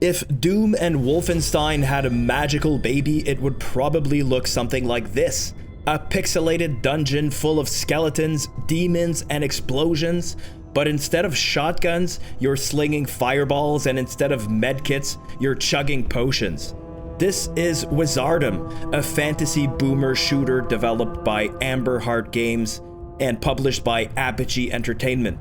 If Doom and Wolfenstein had a magical baby, it would probably look something like this. A pixelated dungeon full of skeletons, demons, and explosions, but instead of shotguns, you're slinging fireballs, and instead of medkits, you're chugging potions. This is Wizardum, a fantasy boomer shooter developed by Amber Heart Games and published by Apogee Entertainment.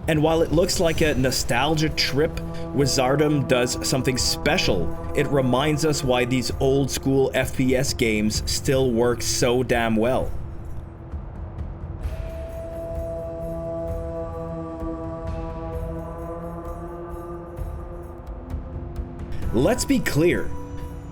And while it looks like a nostalgia trip, Wizardum does something special. It reminds us why these old school FPS games still work so damn well. Let's be clear,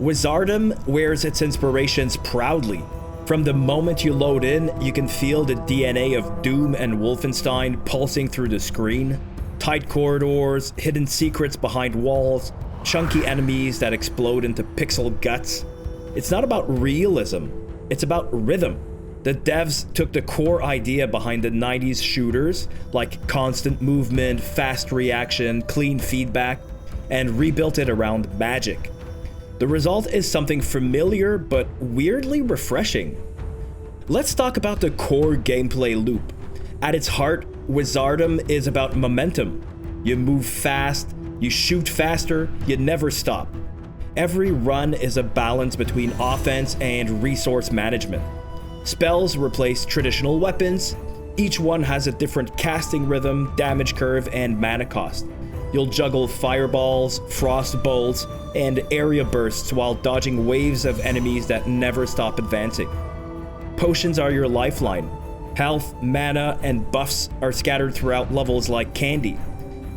Wizardum wears its inspirations proudly. From the moment you load in, you can feel the DNA of Doom and Wolfenstein pulsing through the screen. Tight corridors, hidden secrets behind walls, chunky enemies that explode into pixel guts. It's not about realism, it's about rhythm. The devs took the core idea behind the 90s shooters, like constant movement, fast reaction, clean feedback, and rebuilt it around magic. The result is something familiar but weirdly refreshing. Let's talk about the core gameplay loop. At its heart, Wizardum is about momentum. You move fast, you shoot faster, you never stop. Every run is a balance between offense and resource management. Spells replace traditional weapons. Each one has a different casting rhythm, damage curve, and mana cost. You'll juggle fireballs, frost bolts, and area bursts while dodging waves of enemies that never stop advancing. Potions are your lifeline. Health, mana, and buffs are scattered throughout levels like candy.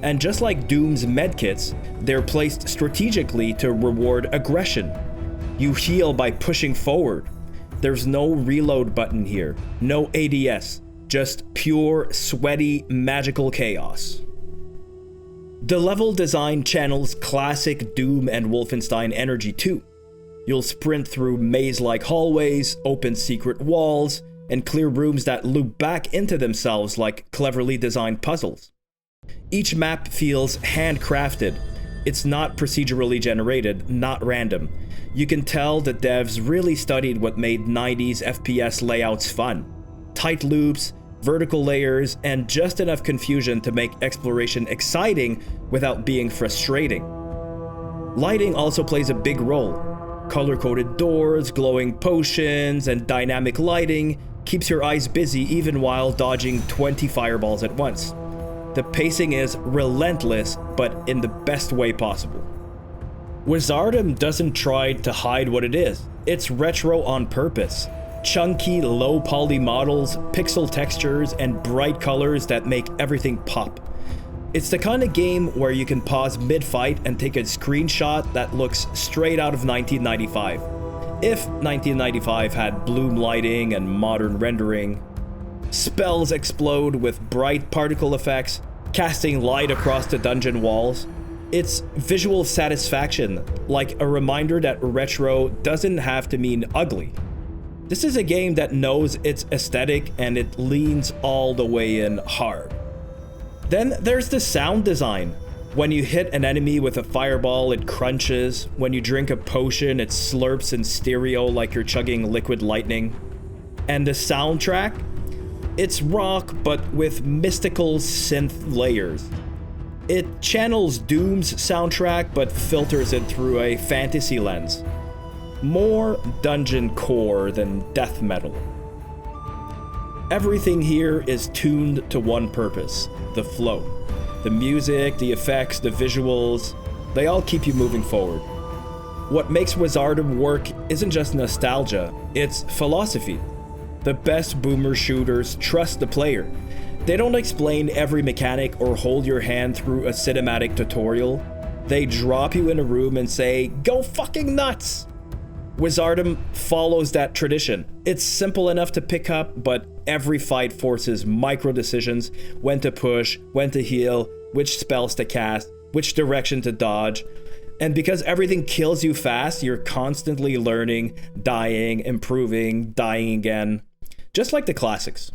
And just like Doom's medkits, they're placed strategically to reward aggression. You heal by pushing forward. There's no reload button here, no ADS, just pure, sweaty, magical chaos. The level design channels classic Doom and Wolfenstein energy too. You'll sprint through maze-like hallways, open secret walls, and clear rooms that loop back into themselves like cleverly designed puzzles. Each map feels handcrafted. It's not procedurally generated, not random. You can tell the devs really studied what made 90s FPS layouts fun. Tight loops, vertical layers, and just enough confusion to make exploration exciting without being frustrating. Lighting also plays a big role. Color-coded doors, glowing potions, and dynamic lighting keeps your eyes busy even while dodging 20 fireballs at once. The pacing is relentless, but in the best way possible. Wizardum doesn't try to hide what it is. It's retro on purpose. Chunky, low-poly models, pixel textures, and bright colors that make everything pop. It's the kind of game where you can pause mid-fight and take a screenshot that looks straight out of 1995. If 1995 had bloom lighting and modern rendering. Spells explode with bright particle effects, casting light across the dungeon walls. It's visual satisfaction, like a reminder that retro doesn't have to mean ugly. This is a game that knows its aesthetic and it leans all the way in hard. Then there's the sound design. When you hit an enemy with a fireball, it crunches. When you drink a potion, it slurps in stereo like you're chugging liquid lightning. And the soundtrack? It's rock, but with mystical synth layers. It channels Doom's soundtrack, but filters it through a fantasy lens. More dungeon core than death metal. Everything here is tuned to one purpose, the flow. The music, the effects, the visuals, they all keep you moving forward. What makes Wizardum work isn't just nostalgia, it's philosophy. The best boomer shooters trust the player. They don't explain every mechanic or hold your hand through a cinematic tutorial. They drop you in a room and say, "Go fucking nuts!" Wizardum follows that tradition. It's simple enough to pick up, but every fight forces micro decisions: when to push, when to heal, which spells to cast, which direction to dodge. And because everything kills you fast, you're constantly learning, dying, improving, dying again. Just like the classics.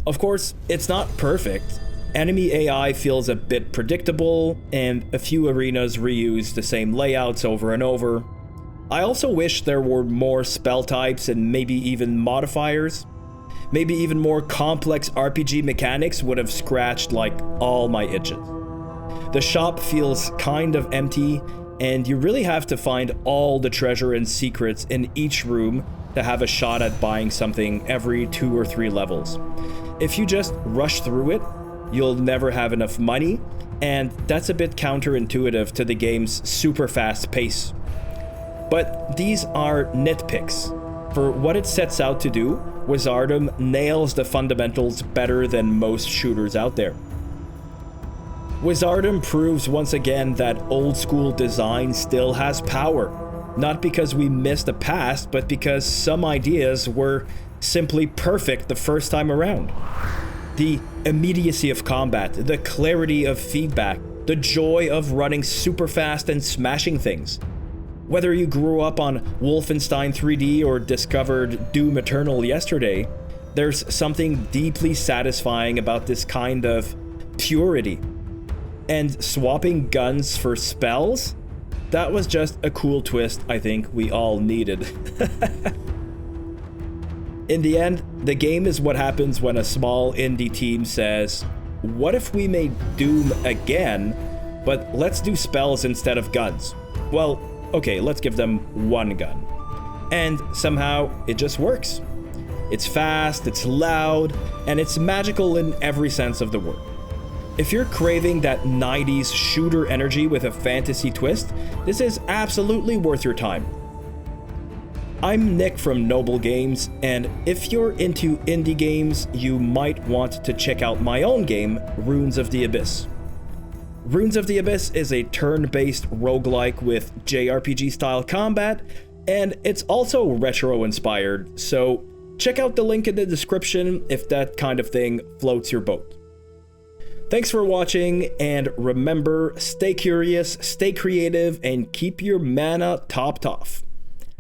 Of course, it's not perfect. Enemy AI feels a bit predictable, and a few arenas reuse the same layouts over and over. I also wish there were more spell types and maybe even modifiers. Maybe even more complex RPG mechanics would have scratched like all my itches. The shop feels kind of empty, and you really have to find all the treasure and secrets in each room to have a shot at buying something every 2 or 3 levels. If you just rush through it, you'll never have enough money, and that's a bit counterintuitive to the game's super fast pace. But these are nitpicks. For what it sets out to do, Wizardum nails the fundamentals better than most shooters out there. Wizardum proves once again that old school design still has power, not because we missed the past, but because some ideas were simply perfect the first time around. The immediacy of combat, the clarity of feedback, the joy of running super fast and smashing things. Whether you grew up on Wolfenstein 3D or discovered Doom Eternal yesterday, there's something deeply satisfying about this kind of purity. And swapping guns for spells? That was just a cool twist I think we all needed. In the end, the game is what happens when a small indie team says, what if we made Doom again, but let's do spells instead of guns? Well, okay, let's give them one gun. And somehow it just works. It's fast, it's loud, and it's magical in every sense of the word. If you're craving that 90s shooter energy with a fantasy twist, this is absolutely worth your time. I'm Nick from Noble Games, and if you're into indie games, you might want to check out my own game, Runes of the Abyss. Runes of the Abyss is a turn-based roguelike with JRPG-style combat, and it's also retro-inspired, so check out the link in the description if that kind of thing floats your boat. Thanks for watching, and remember, stay curious, stay creative, and keep your mana topped off.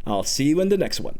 I'll see you in the next one.